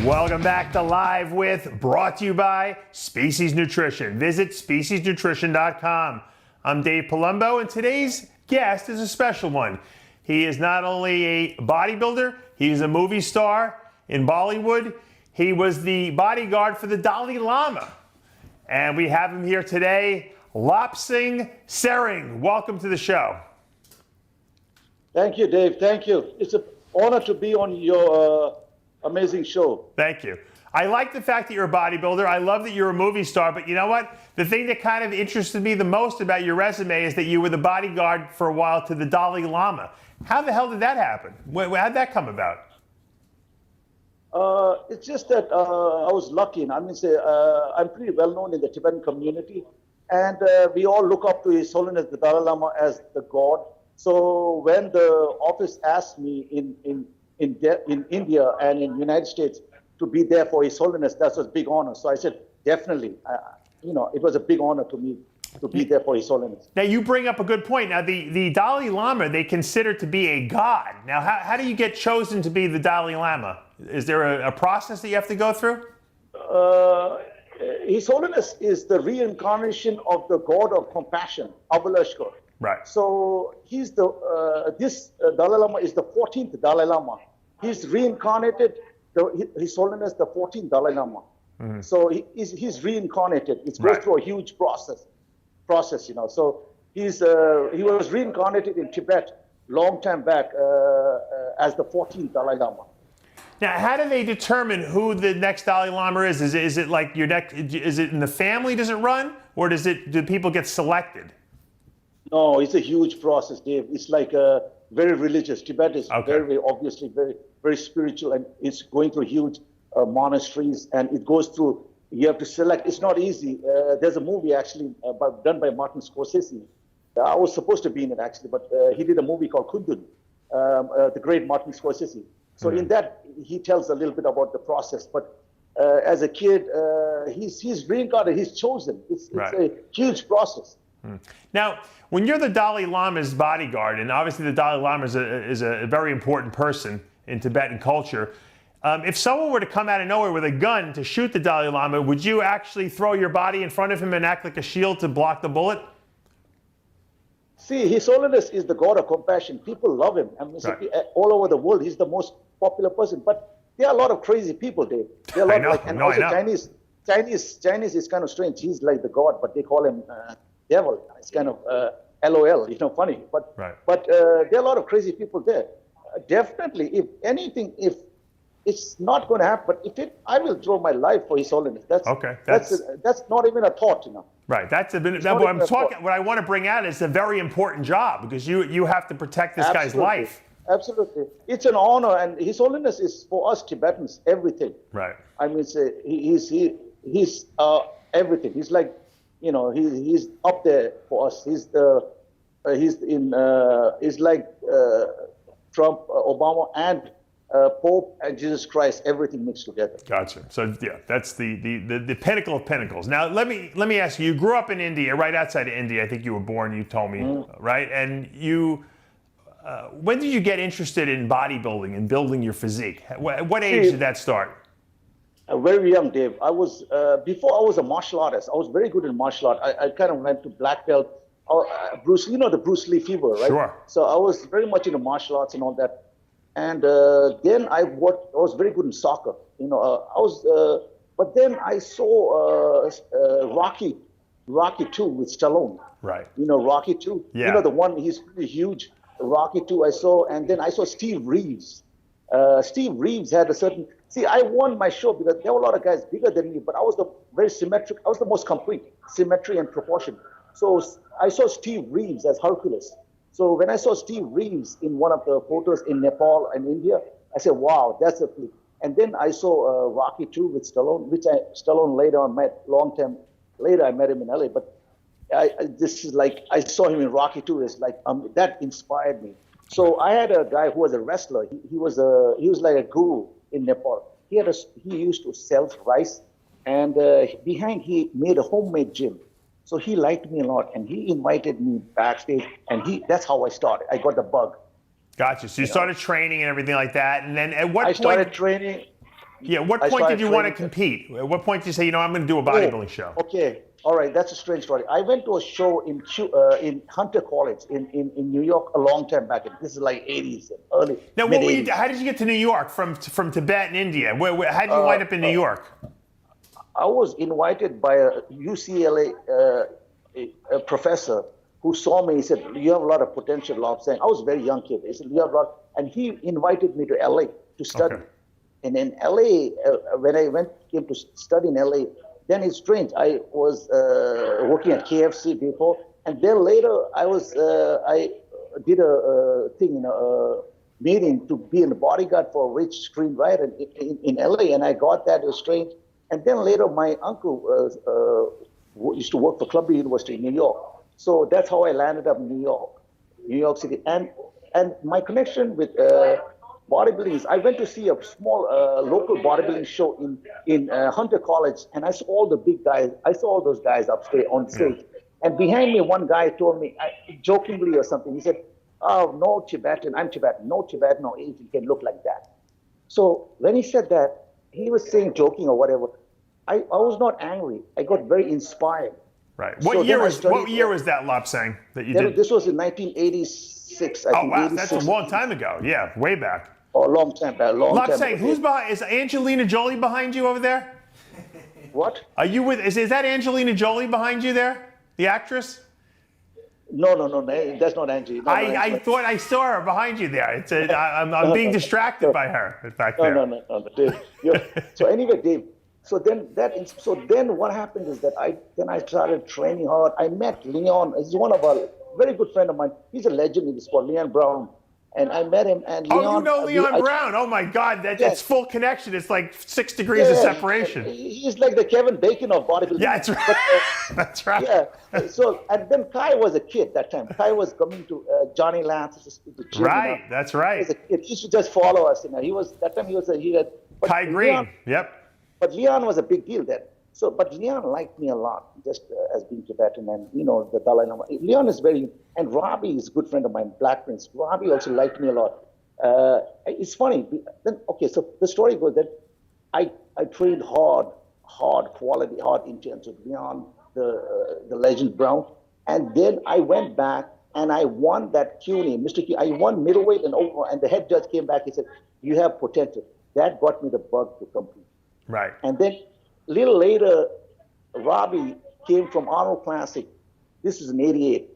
Welcome back to Live With, brought to you by Species Nutrition. Visit speciesnutrition.com. I'm Dave Palumbo, and today's guest is a special one. He is not only a bodybuilder, he's a movie star in Bollywood. He was the bodyguard for the Dalai Lama. And we have him here today, LOPSANG.MR.NEW. Welcome to the show. Thank you, Dave. Thank you. It's an honor to be on your amazing show. Thank you. I like the fact that you're a bodybuilder. I love that you're a movie star, but you know what? The thing that kind of interested me the most about your resume is that you were the bodyguard for a while to the Dalai Lama. How the hell did that happen? How'd that come about? It's just that I was lucky. I mean, I'm pretty well known in the Tibetan community, and we all look up to His Holiness the Dalai Lama as the God. So when the office asked me in India and in United States to be there for His Holiness, that was a big honor. So I said, definitely, it was a big honor to me to be there for His Holiness. Now you bring up a good point. Now the Dalai Lama, they consider to be a god. Now how do you get chosen to be the Dalai Lama? Is there a process that you have to go through? His Holiness is the reincarnation of the God of compassion, Avalokiteshvara. Right. So he's this Dalai Lama is the 14th Dalai Lama. He's reincarnated, His Holiness the 14th Dalai Lama. Mm-hmm. So he's reincarnated. It goes through a huge process. So he was reincarnated in Tibet long time back as the 14th Dalai Lama. Now, how do they determine who the next Dalai Lama is? Is it like your next? Is it in the family? Does it run, or do people get selected? No, it's a huge process, Dave. It's like very religious. Tibet is very obviously very spiritual, and it's going through huge monasteries, and it goes through. You have to select. It's not easy. There's a movie actually done by Martin Scorsese. I was supposed to be in it actually, but he did a movie called Kundun, the great Martin Scorsese. So in that, he tells a little bit about the process. But as a kid, he's reincarnated. He's chosen. It's a huge process. Now, when you're the Dalai Lama's bodyguard, and obviously the Dalai Lama is a very important person in Tibetan culture, if someone were to come out of nowhere with a gun to shoot the Dalai Lama, would you actually throw your body in front of him and act like a shield to block the bullet? See, His Holiness is the God of compassion. People love him. I mean, all over the world, he's the most popular person. But there are a lot of crazy people, Dave. There are a lot Chinese is kind of strange. He's like the God, but they call him devil. It's kind of LOL, funny. But there are a lot of crazy people there. Definitely, if anything, if it's not going to happen, but I will throw my life for His Holiness. That's not even a thought, Right. What I want to bring out is a very important job, because you have to protect this guy's life. Absolutely. It's an honor, and His Holiness is for us Tibetans everything. Right. I mean, he's everything. He's like, he's up there for us. He's like Trump, Obama, and Pope and Jesus Christ, everything mixed together. Gotcha. So yeah, that's the pinnacle of pinnacles. Now let me ask you. You grew up in India, right outside of India. I think you were born. You told me, right? And you, when did you get interested in bodybuilding and building your physique? What age did that start? Very young, Dave. I was before I was a martial artist. I was very good in martial art. I kind of went to black belt. Bruce, the Bruce Lee fever, right? Sure. So I was very much into martial arts and all that. And then I was very good in soccer. But then I saw Rocky 2 with Stallone. Right. Rocky 2. Yeah. The one, he's pretty huge. Rocky 2 I saw, and then I saw Steve Reeves. Steve Reeves had a certain. See, I won my show because there were a lot of guys bigger than me, but I was very symmetric. I was the most complete, symmetry and proportion. So I saw Steve Reeves as Hercules. So when I saw Steve Reeves in one of the photos in Nepal and India, I said, wow, that's a flick. And then I saw Rocky 2 with Stallone, which Stallone later on met, long time later I met him in LA. But I saw him in Rocky 2, that inspired me. So I had a guy who was a wrestler. He was like a guru in Nepal. He used to sell rice, and behind he made a homemade gym. So he liked me a lot, and he invited me backstage, and that's how I started. I got the bug. Gotcha. So you started training and everything like that, and then at what point? I started training. Yeah, what I point did started you want to training. compete? At what point did you say, you know, I'm going to do a bodybuilding show? Okay, all right, that's a strange story. I went to a show in Hunter College in New York a long time back. This is like 80s, early, Now, mid what were you? 80s. How did you get to New York from Tibet and India? How did you wind up in New York? I was invited by a UCLA a professor who saw me. He said, "You have a lot of potential, Lopsang." I was a very young kid. He said, "You have a lot," and he invited me to LA to study. Okay. And in LA, when I came to study in LA, then it's strange. I was working at KFC before, and then later I did a thing, meeting to be a bodyguard for a rich screenwriter in LA, and I got that. It was strange. And then later, my uncle used to work for Columbia University in New York. So that's how I landed up in New York City. And my connection with bodybuilding is I went to see a small local bodybuilding show in Hunter College, and I saw all the big guys. I saw all those guys upstairs on stage. And behind me, one guy told me, jokingly or something, he said, "Oh, no Tibetan, I'm Tibetan. No Tibetan or Asian can look like that." So when he said that, he was saying joking or whatever. I was not angry. I got very inspired. Right. So What then year was that, Lopsang, that you did? This was in 1986. I Oh think, wow, 86. that's a long time ago. Yeah, way back. Oh, a long time back. Lopsang, who's behind? Is Angelina Jolie behind you over there? What? Are you with? Is that Angelina Jolie behind you there? The actress? No, that's not Angie. No, I thought I saw her behind you there. I'm being distracted by her back there. No, Dave. So anyway, Dave. So then what happened is that I started training hard. I met Leon. He's one of our very good friend of mine. He's a legend in the sport, Leon Brown. And I met him. And Leon, oh, you know Leon Brown? Oh my God, it's full connection. It's like 6 degrees of separation. He's like the Kevin Bacon of bodybuilding. Yeah, that's right. That's right. Yeah. So and then Kai was a kid that time. Kai was coming to Johnny Lance's gym. Right. That's right. He was a kid. He used to just follow us. He was that time. He had Kai Green. Yep. But Leon was a big deal then. So, but Leon liked me a lot, just as being Tibetan and, the Dalai Lama. Leon is and Robbie is a good friend of mine, Black Prince. Robbie also liked me a lot. It's funny. Then, okay, so the story goes that I trained hard, quality, hard intense with Leon, the legend Brown. And then I went back and I won that CUNY, Mr. Q. I won middleweight and over, and the head judge came back. He said, "You have potential." That got me the bug to compete. Right. And then a little later, Robbie came from Arnold Classic. This is in '88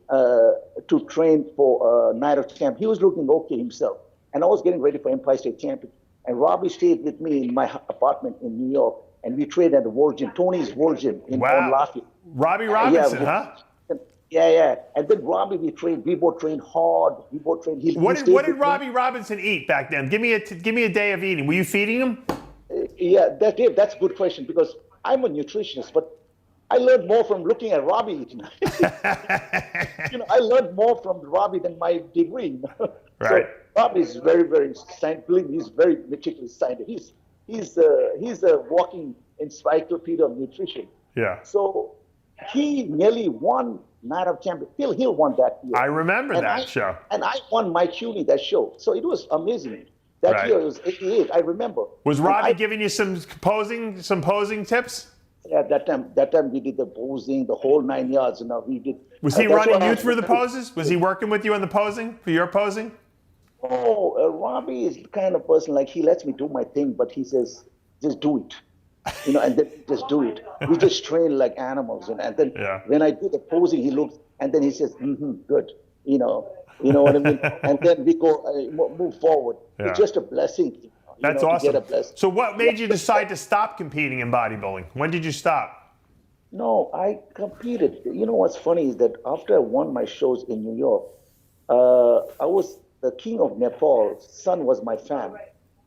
to train for Night of Champ. He was looking okay himself, and I was getting ready for Empire State Champion. And Robbie stayed with me in my apartment in New York, and we trained at the World Gym, Tony's World Gym on Lafayette. Robbie Robinson, huh? Yeah. And then Robbie, we both trained hard. We both trained. What did Robbie Robinson eat back then? Give me a day of eating. Were you feeding him? Yeah, that's a good question because I'm a nutritionist, but I learned more from looking at Robbie eating. I learned more from Robbie than my degree. Right. So Robbie is very, very scientific. He's very meticulous scientist. He's a walking encyclopedia of nutrition. Yeah. So he nearly won Night of Champions. Phil Hill won that year. I remember that show. And I won my CUNY that show. So it was amazing. That year it was '88. I remember. Was Robbie giving you some posing tips? Yeah, that time we did the posing, the whole 9 yards. We did. Was he running you through the poses? Was he working with you on the posing for your posing? Oh, Robbie is the kind of person like he lets me do my thing, but he says, "Just do it," and then just do it. We just train like animals, and then when I do the posing, he looks and then he says, "Good," You know what I mean? And then we go move forward. Yeah. It's just a blessing. That's awesome. So what made you decide to stop competing in bodybuilding? When did you stop? No, I competed. You know what's funny is that after I won my shows in New York, I was the king of Nepal's son was my fan.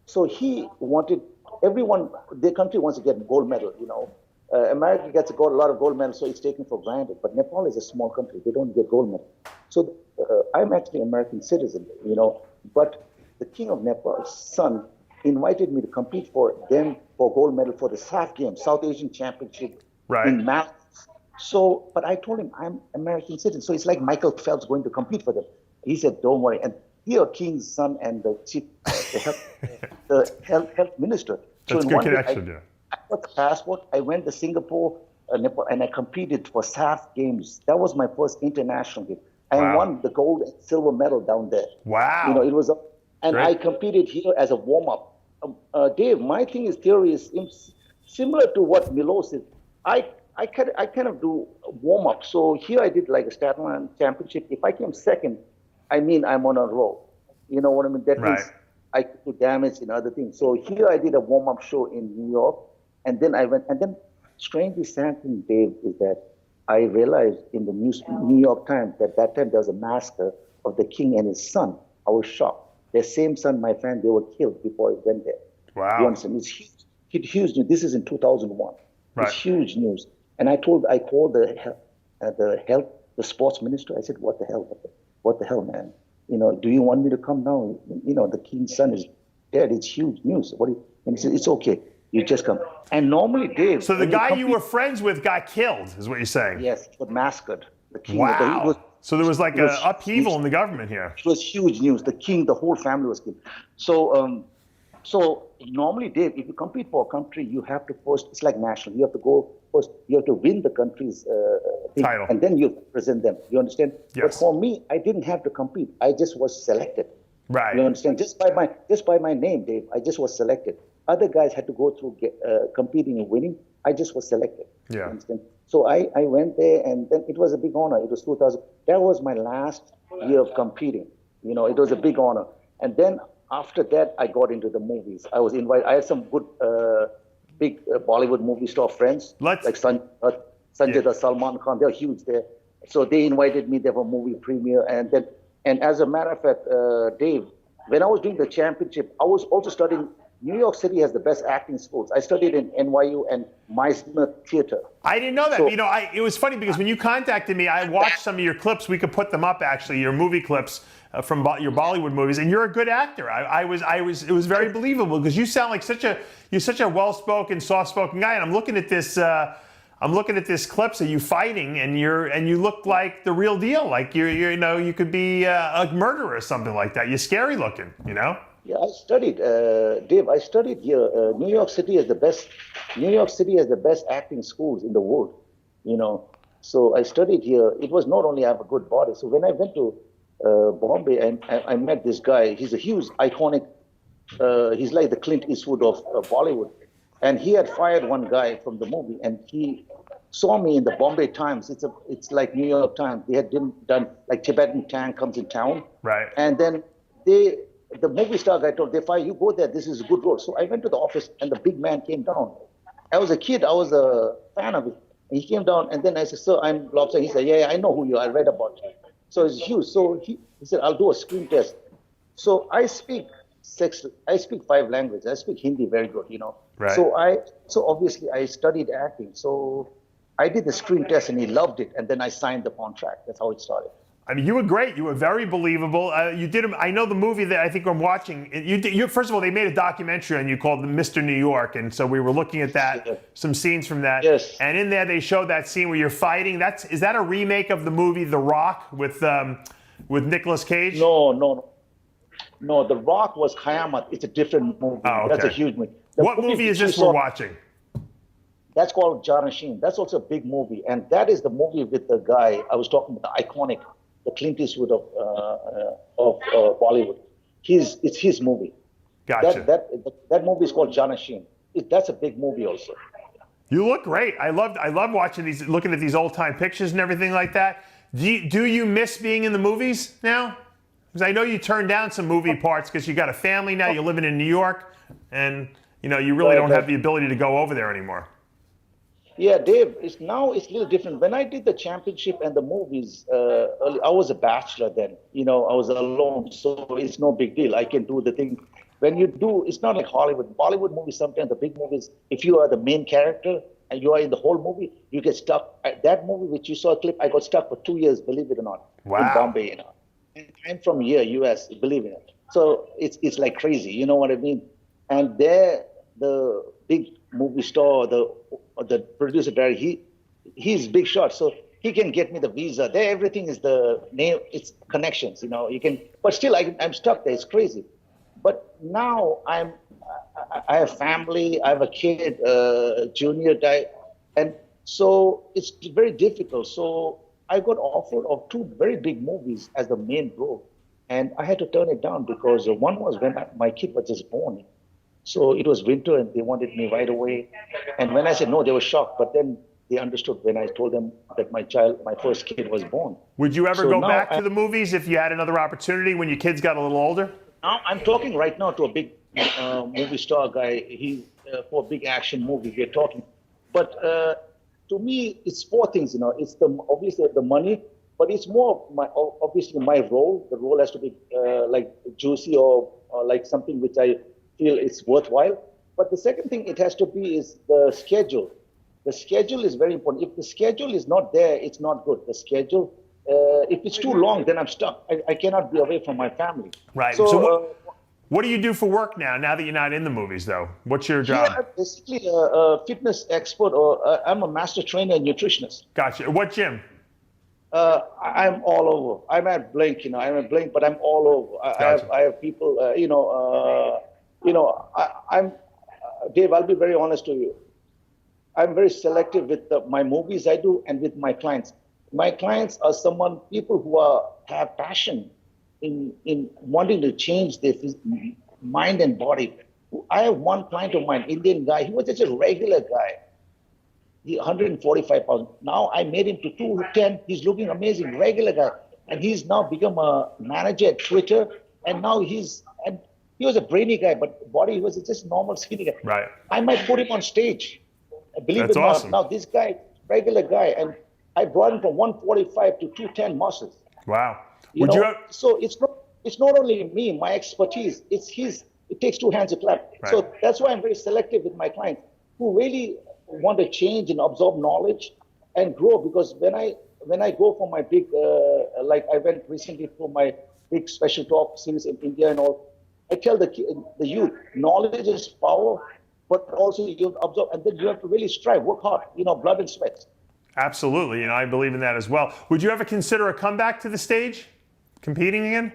So he wanted everyone, their country wants to get a gold medal, America gets a lot of gold medals, so it's taken for granted. But Nepal is a small country. They don't get gold medal. So I'm actually an American citizen, But the king of Nepal's son invited me to compete for them for gold medal for the SAF Games, South Asian Championship in math. So, but I told him I'm American citizen. So it's like Michael Phelps going to compete for them. He said, "Don't worry." And here, king's son and the chief, the health minister That's in good one day, connection, yeah. I got the passport. I went to Singapore, Nepal, and I competed for SAF Games. That was my first international game. I Wow. won the gold and silver medal down there. Wow. It was and Great. I competed here as a warm-up. Dave, my theory is similar to what Milos is. I kind of do warm-up. So here I did like a Statman championship. If I came second, I mean I'm on a roll. You know what I mean? That Right. means I could do damage in other things. So here I did a warm-up show in New York, and then I went. And then, strangely, sad thing, Dave, is that I realized in the New York Times that time there was a massacre of the king and his son. I was shocked. Their same son, my friend, they were killed before I went there. Wow. You understand? It's huge news. This is in 2001. Right. It's huge news. And I called the sports minister. I said, what the hell, man? Do you want me to come now? The king's son is dead. It's huge news. And he said, it's okay. You just come. And normally, Dave. So the guy you were friends with got killed, is what you're saying? Yes, he got massacred. The king. Wow. So there was like an upheaval in the government here. It was huge news. The king, the whole family was killed. So normally, Dave, if you compete for a country, you have to first. It's like national. You have to go first. You have to win the country's thing, title, and then you present them. You understand? Yes. But for me, I didn't have to compete. I just was selected. Right. You understand? Just by my name, Dave. I just was selected. Other guys had to go through competing and winning. I just was selected. Yeah. You understand? So I went there, and then it was a big honor. It was 2000. That was my last year of competing. It was a big honor. And then after that, I got into the movies. I was invited. I had some good, big Bollywood movie star friends, like Sanjay Dutt, Salman Khan. They're huge there. So they invited me there for movie premiere. And as a matter of fact, Dave, when I was doing the championship, I was also studying. New York City has the best acting schools. I studied in NYU and Meisner Theater. I didn't know that. It was funny because when you contacted me, I watched some of your clips. We could put them up, actually, your movie clips from your Bollywood movies. And you're a good actor. It was very believable because you sound like you're such a well-spoken, soft-spoken guy. And I'm looking at this clips of you fighting, and you look like the real deal. Like you could be a murderer or something like that. You're scary looking, Yeah, I studied, Dave. I studied here. New York City has the best acting schools in the world. So I studied here. It was not only I have a good body. So when I went to Bombay, and I met this guy. He's a huge, iconic. He's like the Clint Eastwood of Bollywood, and he had fired one guy from the movie, and he saw me in the Bombay Times. It's like New York Times. They had done like Tibetan tank comes in town, right? And then the movie star guy told, they fire you, go there, this is a good role. So I went to the office, and the big man came down. I was a kid, I was a fan of it. And he came down, and then I said, sir, I'm Lopsang. He said, yeah, I know who you are, I read about you. So it's huge. So he said, I'll do a screen test. So I speak 5 languages. I speak Hindi very good, Right. So obviously I studied acting. So I did the screen test, and he loved it. And then I signed the contract. That's how it started. I mean, you were great. You were very believable. You did. I know the movie that I think I'm watching. First of all, they made a documentary on you called Mr. New York, and so we were looking at that, some scenes from that. Yes. And in there, they showed that scene where you're fighting. Is that a remake of the movie The Rock with Nicolas Cage? No. The Rock was Khayamat. It's a different movie. Oh, okay. That's a huge movie. What movie is this we're watching? That's called Janashin. That's also a big movie, and that is the movie with the guy I was talking about, the iconic. The Clint Eastwood of Bollywood. It's his movie. Gotcha. That movie is called Janashin. That's a big movie also. You look great. I love watching looking at these old time pictures and everything like that. Do you miss being in the movies now? Because I know you turned down some movie parts because you got a family now. You're living in New York, and you really don't have the ability to go over there anymore. Yeah, Dave, it's a little different. When I did the championship and the movies, I was a bachelor then. I was alone, so it's no big deal. I can do the thing. When you do, it's not like Hollywood. Bollywood movies, sometimes the big movies, if you are the main character and you are in the whole movie, you get stuck. That movie, which you saw a clip, I got stuck for 2 years, believe it or not, in Bombay. And I'm from here, US, believe it. So it's like crazy, you know what I mean? And there, the big movie star, the producer director, he's big shot, so he can get me the visa. There, everything is the name. It's connections, you can. But still, I'm stuck there. It's crazy. But now I have family, I have a kid, junior guy, and so it's very difficult. So I got offered of two very big movies as the main role, and I had to turn it down because one was when my kid was just born. So it was winter and they wanted me right away. And when I said no, they were shocked. But then they understood when I told them that my first kid was born. Would you ever So go now back to the movies if you had another opportunity when your kids got a little older? Now I'm talking right now to a big movie star guy. He for a big action movie. We're talking, but to me, it's four things. It's obviously the money, but it's more obviously my role. The role has to be like juicy or like something which I feel is worthwhile. But the second thing it has to be is the schedule. The schedule is very important. If the schedule is not there, it's not good. The schedule, if it's too long, then I'm stuck. I cannot be away from my family. Right. So, what do you do for work now that you're not in the movies, though? What's your job? I'm basically a fitness expert, or I'm a master trainer and nutritionist. Gotcha. What gym? I'm all over. I'm at Blink, I'm at Blink, but I'm all over. Gotcha. I have people, I'm Dave. I'll be very honest to you. I'm very selective with my movies I do and with my clients. My clients are people who have passion in wanting to change their mind and body. I have one client of mine, Indian guy. He was just a regular guy. He 145 pounds. Now I made him to 210. He's looking amazing, regular guy, and he's now become a manager at Twitter. And now he was a brainy guy, but body he was just normal skinny guy. Right. I might put him on stage. Believe That's it or not. awesome. Now this guy, regular guy, and I brought him from 145 to 210 muscles. Wow. So it's not only me, my expertise. It's his. It takes two hands to clap. Right. So that's why I'm very selective with my clients who really want to change and absorb knowledge and grow. Because when I go for my big, like I went recently for my big special talk series in India and all, I tell the youth, knowledge is power, but also you have to absorb, and then you have to really strive, work hard, blood and sweat. Absolutely, I believe in that as well. Would you ever consider a comeback to the stage, competing again?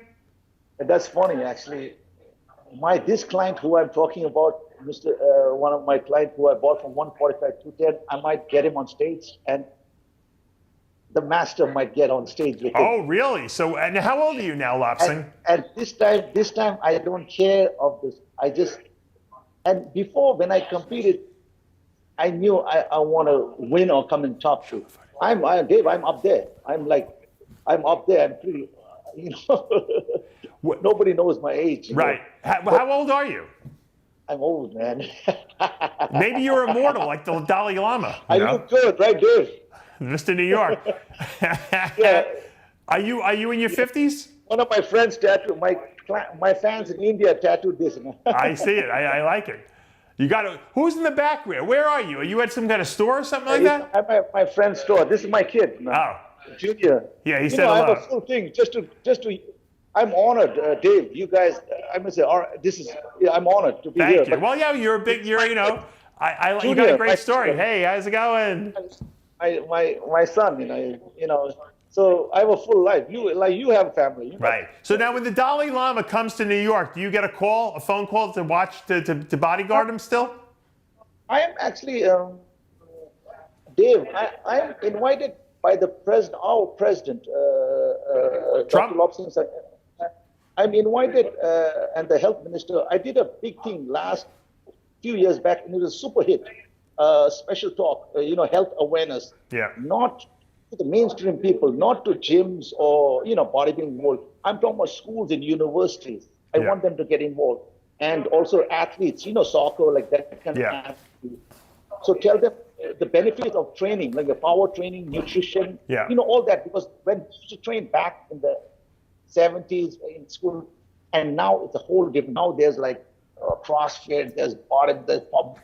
And that's funny, actually. This client who I'm talking about, one of my clients who I bought from 145 to 210, I might get him on stage, and the master might get on stage with him. Oh, really? So, and how old are you now, Lopsang? And this time I don't care of this. And before, when I competed, I knew I want to win or come in top two. Dave, I'm up there. I'm up there. I'm pretty, nobody knows my age. Right. How old are you? I'm old, man. Maybe you're immortal, like the Dalai Lama. I look good, right, Dave? Mr. New York. Yeah. Are you in your 50s? One of my friends tattooed, my fans in India tattooed this. I see it. I like it. Who's in the back there? Where are you? Are you at some kind of store or something like that? I'm at my friend's store. This is my kid. Oh. Junior. Yeah, he said hello. I have a full thing just to. I'm honored, Dave. You guys, I must say, I'm honored to be here. Thank you. Well, yeah, you're you got a great story. Hey, how's it going? My son, so I have a full life. You have a family. Right. So now when the Dalai Lama comes to New York, do you get a phone call to watch, to bodyguard him still? I am actually, Dave, I'm invited by the president, our president, Trump. Dr. LOPSANG. I'm invited, and the health minister. I did a big thing last few years back, and it was a super hit. Special talk, health awareness. Yeah. Not to the mainstream people, not to gyms or bodybuilding world. I'm talking about schools and universities. I want them to get involved, and also athletes. Soccer, like that kind of athlete. So tell them the benefits of training, like the power training, nutrition. Yeah. All that, because when you used to train back in the 70s in school, and now it's a whole different. Now there's like CrossFit, there's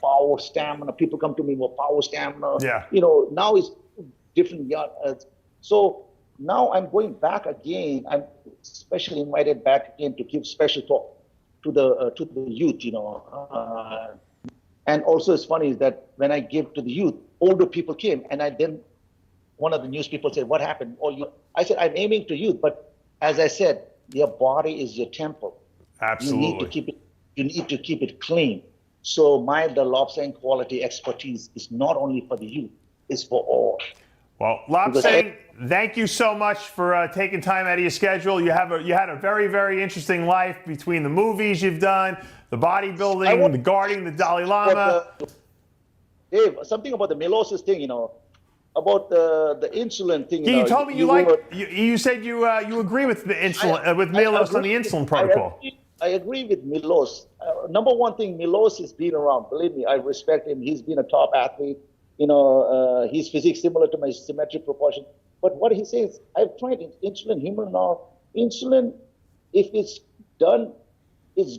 power stamina. People come to me for power stamina. Yeah. Now it's different. So now I'm going back again. I'm specially invited back again to give special talk to the youth. And also it's funny is that when I give to the youth, older people came, and then one of the news people said, "What happened?" I said, "I'm aiming to youth, but as I said, your body is your temple. Absolutely. You You need to keep it clean. So the Lopsang quality expertise is not only for the youth, it's for all. Well, Lopsang, thank you so much for taking time out of your schedule. You had a very, very interesting life between the movies you've done, the bodybuilding, the guarding, the Dalai Lama. Dave, something about the meiosis thing, about the insulin thing. You told me you said you agree with the insulin with Milos on the insulin protocol. I agree with Milos. Number one thing, Milos has been around. Believe me, I respect him. He's been a top athlete. His physique similar to my symmetric proportion. But what he says, I've tried insulin, human now. Insulin, if it's done, it's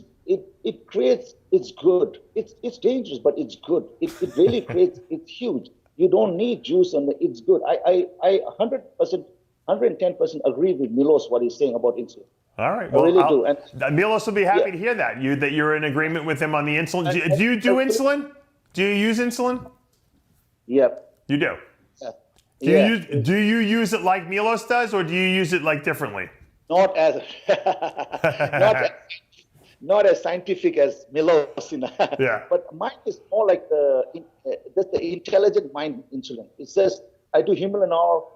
good. It's dangerous, but it's good. It really creates. It's huge. You don't need juice, and it's good. I 100%, 110% agree with Milos what he's saying about insulin. All right, well, I really do. And Milos will be happy to hear that you're in agreement with him on the insulin. Do you do insulin? Do you use insulin? Yep. You do. Yeah. Do you use it like Milos does, or do you use it like differently? Not as not as scientific as Milos. Yeah. But mine is more like the intelligent mind insulin. It says I do human hour.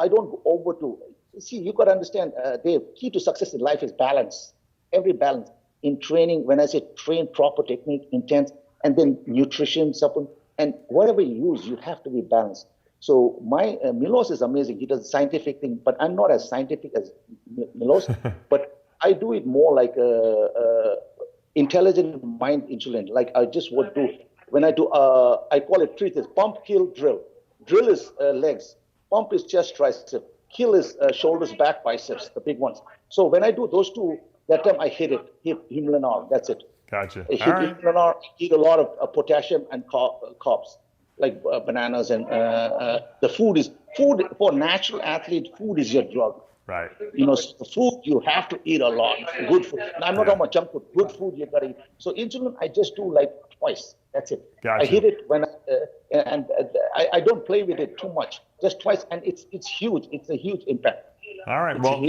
I don't go over to. See, you got to understand, Dave. Key to success in life is balance. Every balance in training. When I say train, proper technique, intense, and then nutrition, supplement, and whatever you use, you have to be balanced. So my Milos is amazing. He does the scientific thing, but I'm not as scientific as Milos. But I do it more like intelligent mind insulin. Like I just would do when I do. I call it three things: pump, kill, drill. Drill is legs. Pump is chest, tricep. Kill is shoulders, back, biceps, the big ones. So when I do those two, that time I hit human arm. That's it. Gotcha. I hit human arm. Eat a lot of potassium and carbs, like bananas, and the food for natural athlete. Food is your drug. Right. Food you have to eat a lot. Good food. Now, I'm not talking about junk food. Good food you gotta eat. So insulin I just do like twice. That's it. Gotcha. I hit it when I don't play with it too much. Just twice, and it's huge. It's a huge impact. All right. But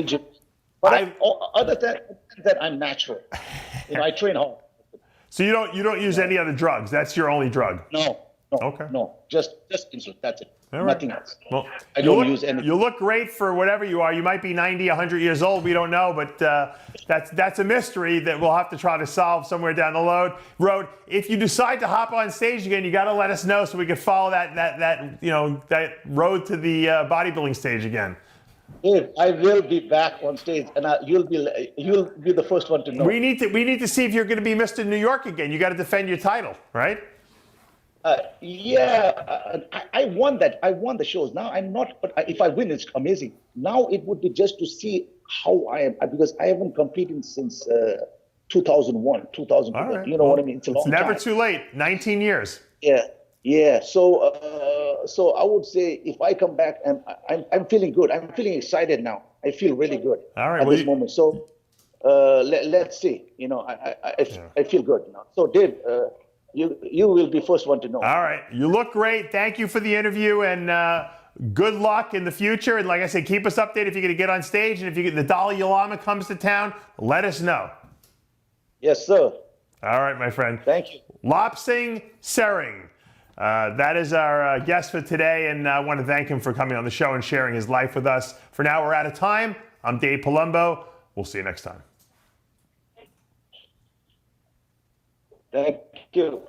other than that, I'm natural. I train hard. So you don't use any other drugs. That's your only drug. No. Okay. No. Just insulin. That's it. All right. Nothing else. Well, I don't use anything. You look great for whatever you are. You might be 90, 100 years old. We don't know, but that's a mystery that we'll have to try to solve somewhere down the road. If you decide to hop on stage again, you got to let us know so we can follow that road to the bodybuilding stage again. Dave, I will be back on stage, and you'll be the first one to know. We need to see if you're going to be Mr. New York again. You got to defend your title, right? I won that. I won the shows. Now I'm not, but if I win, it's amazing. Now it would be just to see how I am, because I haven't competed since 2001, 2002. Right. You know what I mean? It's a long time. It's never too late. 19 years. Yeah. So I would say if I come back, and I'm feeling good. I'm feeling excited now. I feel really good at this moment. So let's see. I feel good now. So Dave. You will be first one to know. All right. You look great. Thank you for the interview, and good luck in the future. And like I said, keep us updated if you're going to get on stage. And if the Dalai Lama comes to town, let us know. Yes, sir. All right, my friend. Thank you. LOPSANG.MR.NEW. That is our guest for today, and I want to thank him for coming on the show and sharing his life with us. For now, we're out of time. I'm Dave Palumbo. We'll see you next time. Thank you.